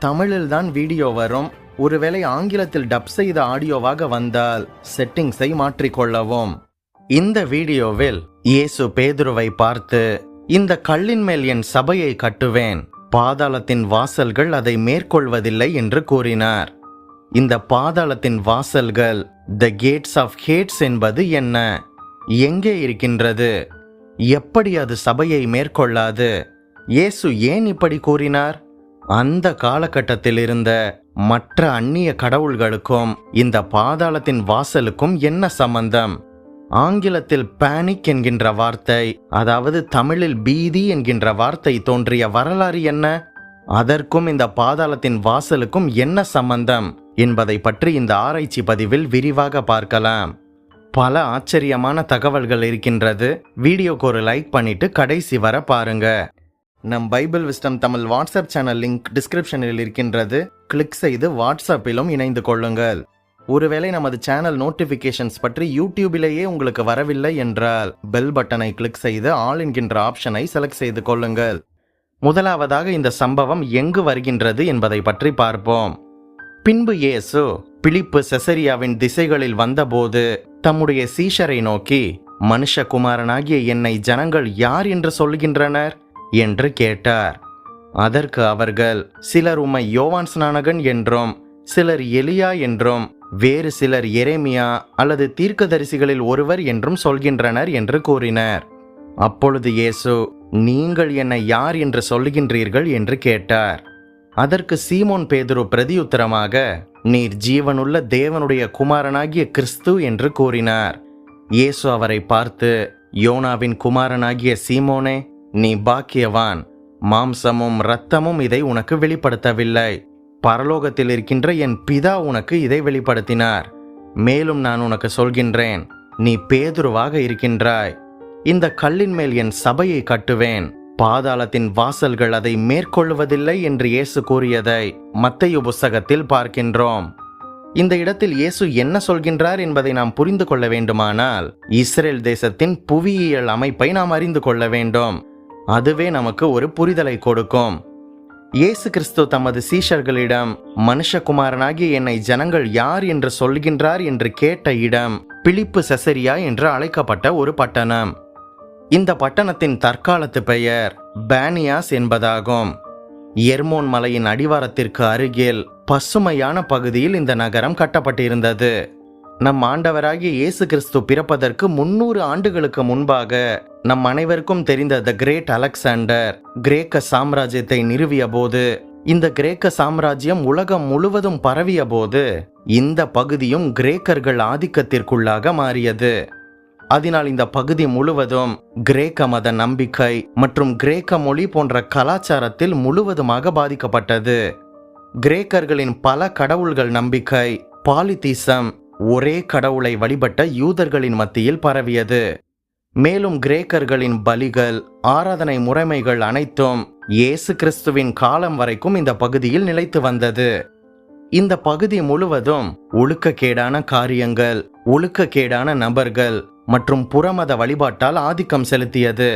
தமிழில் தான் வீடியோ வரும். ஒருவேளை ஆங்கிலத்தில் டப் செய்த ஆடியோவாக வந்தால் செட்டிங்ஸை மாற்றிக்கொள்ளவும். இந்த வீடியோவில் இயேசு பேதுருவை பார்த்து, இந்த கல்லின் மேல் என் சபையை கட்டுவேன், பாதாளத்தின் வாசல்கள் அதை மேற்கொள்வதில்லை என்று கூறினார். இந்த பாதாளத்தின் வாசல்கள், த கேட்ஸ் ஆஃப் ஹேட்ஸ் என்பது என்ன? எங்கே இருக்கின்றது? எப்படி அது சபையை மேற்கொள்ளாது? இயேசு ஏன் இப்படி கூறினார்? அந்த காலகட்டத்தில் இருந்த மற்ற அந்நிய கடவுள்களுக்கும் இந்த பாதாளத்தின் வாசலுக்கும் என்ன சம்பந்தம்? ஆங்கிலத்தில் பேனிக் என்கின்ற வார்த்தை, அதாவது தமிழில் பீதி என்கின்ற வார்த்தை தோன்றிய வரலாறு என்ன? அதற்கும் இந்த பாதாளத்தின் வாசலுக்கும் என்ன சம்பந்தம் என்பதை பற்றி இந்த ஆராய்ச்சி பதிவில் விரிவாக பார்க்கலாம். பல ஆச்சரியமான தகவல்கள் இருக்கின்றது. வீடியோக்கு ஒரு லைக் பண்ணிட்டு கடைசி வர பாருங்க. நம் Bible wisdom Tamil WhatsApp channel link டிஸ்கிரிப்ஷனில் இருக்கின்றது. கிளிக் செய்து வாட்ஸ்அப்பிலும் இணைந்து கொள்ளுங்கள். ஒருவேளை நமது சேனல் நோட்டிபிகேஷன்ஸ் பற்றி யூடியூபிலேயே உங்களுக்கு வரவில்லை என்றால் பெல் பட்டனை கிளிக் செய்து ஆல் என்கின்ற ஆப்ஷனை செலக்ட் செய்து கொள்ளுங்கள். முதலாவதாக இந்த சம்பவம் எங்கு வருகின்றது என்பதை பற்றி பார்ப்போம். பின்பு இயேசு பிலிப்பு செசரியாவின் திசைகளில் வந்தபோது தம்முடைய சீஷரை நோக்கி, மனுஷகுமாரனாகிய என்னை ஜனங்கள் யார் என்று சொல்கின்றனர் என்று கேட்டார். அதற்கு அவர்கள், சிலர் உம்மை யோவான் ஸ்நானகன் என்றும், சிலர் எலியா என்றும், வேறு சிலர் எரேமியா அல்லது தீர்க்கதரிசிகளில் ஒருவர் என்றும் சொல்கின்றனர் என்று கூறினர். அப்பொழுது இயேசு, நீங்கள் என்னை யார் என்று சொல்லுகின்றீர்கள் என்று கேட்டார். அதற்கு சீமோன் பேதுரு பிரதியுத்தரமாக, நீர் ஜீவனுள்ள தேவனுடைய குமாரனாகிய கிறிஸ்து என்று கூறினார். இயேசு அவரை பார்த்து, யோனாவின் குமாரனாகிய சீமோனே, நீ பாக்கியவான், மாம்சமும் இரத்தமும் இதை உனக்கு வெளிப்படுத்தவில்லை, பரலோகத்தில் இருக்கின்ற என் பிதா உனக்கு இதை வெளிப்படுத்தினார். மேலும் நான் உனக்கு சொல்கின்றேன், நீ பேதுருவாக இருக்கின்றாய், இந்த கல்லின் மேல் என் சபையை கட்டுவேன், பாதாளத்தின் வாசல்கள் அதை மேற்கொள்வதில்லை என்று இயேசு கூறியதை மத்தேயு புத்தகத்தில் பார்க்கின்றோம். இந்த இடத்தில் இயேசு என்ன சொல்கின்றார் என்பதை நாம் புரிந்து கொள்ள வேண்டுமானால் இஸ்ரேல் தேசத்தின் புவியியல் அமைப்பை நாம் அறிந்து கொள்ள வேண்டும். அதுவே நமக்கு ஒரு புரிதலை கொடுக்கும். இயேசு கிறிஸ்து தமது சீஷர்களிடம், மனுஷகுமாரனாகிய என்னை ஜனங்கள் யார் என்று சொல்கின்றார் என்று கேட்ட இடம் பிலிப்பு செசரியா என்று அழைக்கப்பட்ட ஒரு பட்டணம். இந்த பட்டணத்தின் தற்காலத்து பெயர் பேனியாஸ் என்பதாகும். எர்மோன் மலையின் அடிவாரத்திற்கு அருகில் பசுமையான பகுதியில் இந்த நகரம் கட்டப்பட்டிருந்தது. நம் ஆண்டவராகிய இயேசு கிறிஸ்து பிறப்பதற்கு 300 ஆண்டுகளுக்கு முன்பாக நம் அனைவருக்கும் தெரிந்த த கிரேட் அலெக்சாண்டர் கிரேக்க சாம்ராஜ்யத்தை நிறுவிய போது, இந்த கிரேக்க சாம்ராஜ்யம் உலகம் முழுவதும் பரவிய போது இந்த பகுதியும் கிரேக்கர்கள் ஆதிக்கத்திற்குள்ளாக மாறியது. அதனால் இந்த பகுதி முழுவதும் கிரேக்க மத நம்பிக்கை மற்றும் கிரேக்க மொழி போன்ற கலாச்சாரத்தில் முழுவதுமாக பாதிக்கப்பட்டது. கிரேக்கர்களின் பல கடவுள்கள் நம்பிக்கை, பாலிதீசம், ஒரே கடவுளை வழிபட்ட யூதர்களின் மத்தியில் பரவியது. மேலும் கிரேக்கர்களின் பலிகள், ஆராதனை முறைமைகள் அனைத்தும் இயேசு கிறிஸ்துவின் காலம் வரைக்கும் இந்த பகுதியில் நிலைத்து வந்தது. இந்த பகுதி முழுவதும் ஒழுக்கக்கேடான காரியங்கள், ஒழுக்கக்கேடான நபர்கள் மற்றும் புறமத வழிபாட்டால் ஆதிக்கம் செலுத்தியது.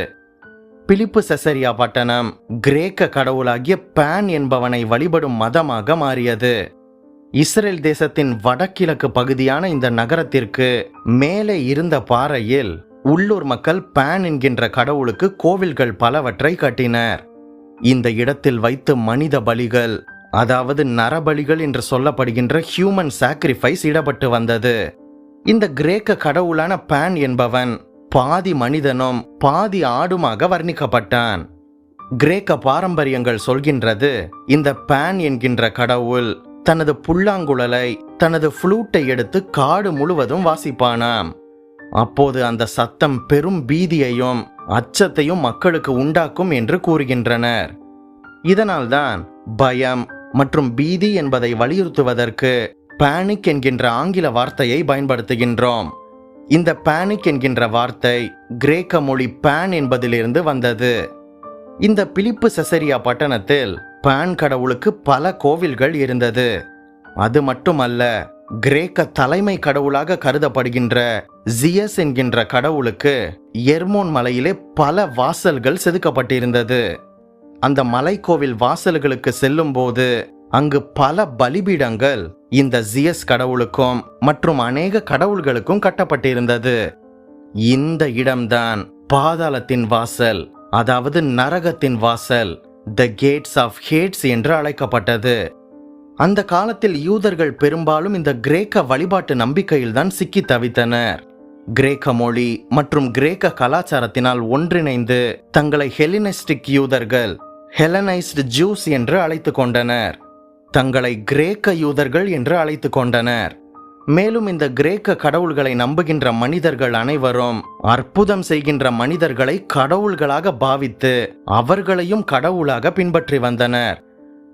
பிலிப்பு செசரியா பட்டணம் கிரேக்க கடவுளாகிய பேன் என்பவனை வழிபடும் மதமாக மாறியது. இஸ்ரேல் தேசத்தின் வடகிழக்கு பகுதியான இந்த நகரத்திற்கு மேலே இருந்த பாறையில் உள்ளூர் மக்கள் பேன் என்கின்ற கடவுளுக்கு கோவில்கள் பலவற்றை கட்டினர். இந்த இடத்தில் வைத்து மனித பலிகள், அதாவது நரபலிகள் என்று சொல்லப்படுகின்ற ஹியூமன் சாக்ரிஃபைஸ் இடப்பட்டு வந்தது. இந்த கிரேக்க கடவுளான பேன் என்பவன் பாதி மனிதனும் பாதி ஆடுமாக வர்ணிக்கப்பட்டான். கிரேக்க பாரம்பரியங்கள் சொல்கின்றது, இந்த பேன் என்கின்ற கடவுள் தனது புல்லாங்குழலை, தனது ஃப்ளூட்டை எடுத்து காடு முழுவதும் வாசிப்பானாம். அப்போது அந்த சத்தம் பெரும் பீதியையும் அச்சத்தையும் மக்களுக்கு உண்டாக்கும் என்று கூறுகின்றனர். இதனால்தான் பயம் மற்றும் பீதி என்பதை வலியுறுத்துவதற்கு பேனிக் என்கின்ற ஆங்கில வார்த்தையை பயன்படுத்துகின்றோம். இந்த பேனிக் என்கின்ற வார்த்தை கிரேக்க மொழி பேன் என்பதிலிருந்து வந்தது. இந்த பிலிப்பு செசரியா பட்டணத்தில் பேன் கடவுளுக்கு பல கோவில்கள் இருந்தது. அது மட்டுமல்ல, கிரேக்க தலைமை கடவுளாக கருதப்படுகின்ற ஜியஸ் என்கின்ற கடவுளுக்கு எர்மோன் மலையிலே பல வாசல்கள் செதுக்கப்பட்டிருந்தது. அந்த மலைக்கோவில் வாசல்களுக்கு செல்லும் போது அங்கு பல பலிபீடங்கள் இந்த ஜியஸ் கடவுளுக்கும் மற்றும் அநேக கடவுள்களுக்கும் கட்டப்பட்டிருந்தது. இந்த இடம்தான் பாதாளத்தின் வாசல், அதாவது நரகத்தின் வாசல், த கேட்ஸ் ஆஃப் ஹேட்ஸ் என்று அழைக்கப்பட்டது. அந்த காலத்தில் யூதர்கள் பெரும்பாலும் இந்த கிரேக்க வழிபாட்டு நம்பிக்கையில்தான் சிக்கி தவித்தனர். கிரேக்க மொழி மற்றும் கிரேக்க கலாச்சாரத்தினால் ஒன்றிணைந்து தங்களை ஹெலினிஸ்டிக் யூதர்கள், ஹெலனைஸ்டு ஜூஸ் என்று அழைத்து கொண்டனர். தங்களை கிரேக்க யூதர்கள் என்று அழைத்து கொண்டனர். மேலும் இந்த கிரேக்க கடவுள்களை நம்புகின்ற மனிதர்கள் அனைவரும் அற்புதம் செய்கின்ற மனிதர்களை கடவுள்களாக பாவித்து அவர்களையும் கடவுளாக பின்பற்றி வந்தனர்.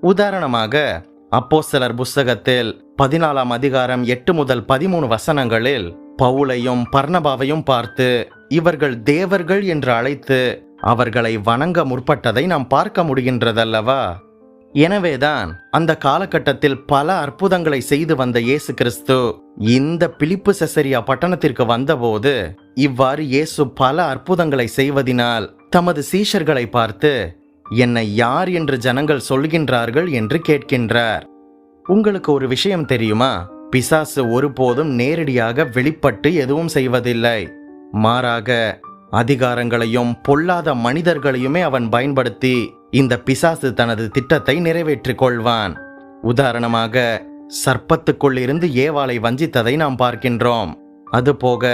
உதாரணமாக அப்போஸ்தலர் புஸ்தகத்தில் 14ஆம் அதிகாரம் 8 முதல் 13 வசனங்களில் பவுலையும் பர்னபாவையும் பார்த்து இவர்கள் தேவர்கள் என்று அழைத்து அவர்களை வணங்க முற்பட்டதை நாம் பார்க்க முடிகின்றதல்லவா? எனவேதான் அந்த காலகட்டத்தில் பல அற்புதங்களை செய்து வந்த இயேசு கிறிஸ்து இந்த பிலிப்பு செசரியா பட்டணத்திற்கு வந்தபோது இவ்வாறு இயேசு பல அற்புதங்களை செய்வதினால் தமது சீஷர்களை பார்த்து, என்னை யார் என்று ஜனங்கள் சொல்கின்றார்கள் என்று கேட்கின்றார். உங்களுக்கு ஒரு விஷயம் தெரியுமா? பிசாசு ஒருபோதும் நேரடியாக வெளிப்பட்டு எதுவும் செய்வதில்லை. மாறாக அதிகாரங்களையும் பொல்லாத மனிதர்களையுமே அவன் பயன்படுத்தி இந்த பிசாசு தனது திட்டத்தை நிறைவேற்றிக் கொள்வான். உதாரணமாக சர்ப்பத்துக்குள் இருந்து ஏவாளை வஞ்சித்ததை நாம் பார்க்கின்றோம். அதுபோக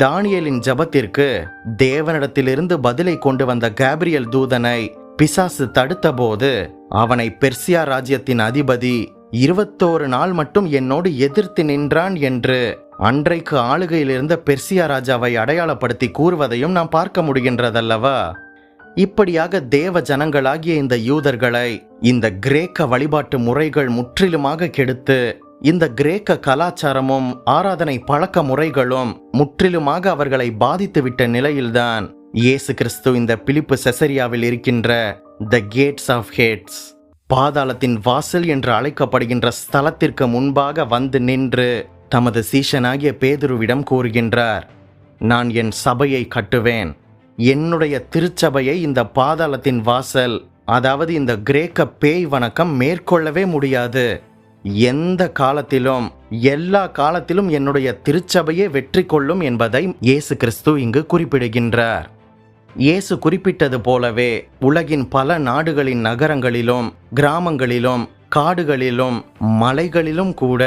தானியேலின் ஜெபத்திற்கு தேவனிடத்திலிருந்து பதிலை கொண்டு வந்த கேப்ரியல் தூதனை பிசாசு தடுத்த போது அவனை பெர்சியா ராஜ்யத்தின் அதிபதி 21 நாள் மட்டும் என்னோடு எதிர்த்து நின்றான் என்று அன்றைக்கு ஆளுகையில் இருந்த பெர்சியா ராஜாவை அடையாளப்படுத்தி கூறுவதையும் நாம் பார்க்க முடிகின்றதல்லவா? இப்படியாக தேவ ஜனங்களாகிய இந்த யூதர்களை இந்த கிரேக்க வழிபாட்டு முறைகள் முற்றிலுமாக கெடுத்து, இந்த கிரேக்க கலாச்சாரமும் ஆராதனை பழக்க முறைகளும் முற்றிலுமாக அவர்களை பாதித்துவிட்ட நிலையில்தான் இயேசு கிறிஸ்து இந்த பிலிப்பு செசரியாவில் இருக்கின்ற த கேட்ஸ் ஆஃப் ஹேட்ஸ், பாதாளத்தின் வாசல் என்று அழைக்கப்படுகின்ற ஸ்தலத்திற்கு முன்பாக வந்து நின்று தமது சீஷனாகிய பேதுருவிடம் கூறுகின்றார், நான் என் சபையை கட்டுவேன், என்னுடைய திருச்சபையை இந்த பாதாளத்தின் வாசல், அதாவது இந்த கிரேக்க பேய் வணக்கம் மேற்கொள்ளவே முடியாது. எந்த காலத்திலும் எல்லா காலத்திலும் என்னுடைய திருச்சபையே வெற்றி கொள்ளும் என்பதை இயேசு கிறிஸ்து இங்கு குறிப்பிடுகின்றார். இயேசு குறிப்பிட்டது போலவே உலகின் பல நாடுகளின் நகரங்களிலும் கிராமங்களிலும் காடுகளிலும் மலைகளிலும் கூட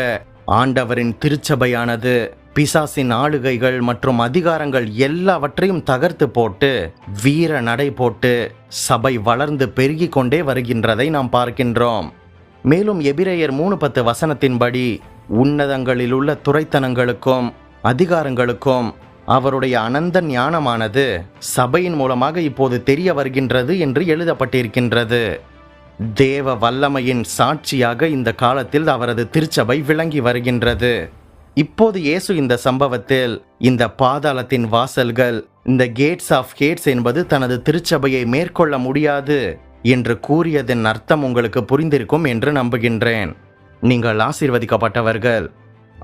ஆண்டவரின் திருச்சபையானது பிசாசின் ஆளுகைகள் மற்றும் அதிகாரங்கள் எல்லாவற்றையும் தகர்த்து போட்டு வீர நடை போட்டு சபை வளர்ந்து பெருகி கொண்டே வருகின்றதை நாம் பார்க்கின்றோம். மேலும் எபிரேயர் 3:10 வசனத்தின்படி உன்னதங்களில் உள்ள துரைத்தனங்களுக்கும் அதிகாரங்களுக்கும் அவருடைய அனந்த ஞானமானது சபையின் மூலமாக இப்போது தெரிய வருகின்றது என்று எழுதப்பட்டிருக்கின்றது. தேவ வல்லமையின் சாட்சியாக இந்த காலத்தில் அவரது திருச்சபை விளங்கி வருகின்றது. இப்போது இயேசு இந்த சம்பவத்தில் இந்த பாதாளத்தின் வாசல்கள், இந்த கேட்ஸ் ஆஃப் ஹேட்ஸ் என்பது தனது திருச்சபையை மேற்கொள்ள முடியாது என்று கூறியதன் அர்த்தம் உங்களுக்கு புரிந்திருக்கும் என்று நம்புகின்றேன். நீங்கள் ஆசீர்வதிக்கப்பட்டவர்கள்.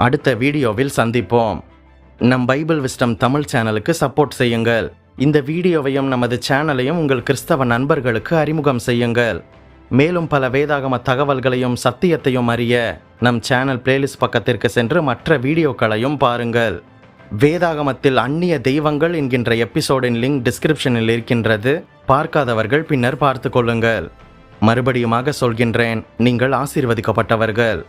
அடுத்த வீடியோவில் சந்திப்போம். நம் பைபிள் விஸ்டம் தமிழ் சேனலுக்கு சப்போர்ட் செய்யுங்கள். இந்த வீடியோவையும் நமது சேனலையும் உங்கள் கிறிஸ்தவ நண்பர்களுக்கு அறிமுகம் செய்யுங்கள். மேலும் பல வேதாகம தகவல்களையும் சத்தியத்தையும் அறிய நம் சேனல் பிளேலிஸ்ட் பக்கத்திற்கு சென்று மற்ற வீடியோக்களையும் பாருங்கள். வேதாகமத்தில் அந்நிய தெய்வங்கள் என்கின்ற எபிசோடின் லிங்க் டிஸ்கிரிப்ஷனில் இருக்கின்றது. பார்க்காதவர்கள் பின்னர் பார்த்து கொள்ளுங்கள். மறுபடியுமாக சொல்கின்றேன், நீங்கள் ஆசீர்வதிக்கப்பட்டவர்கள்.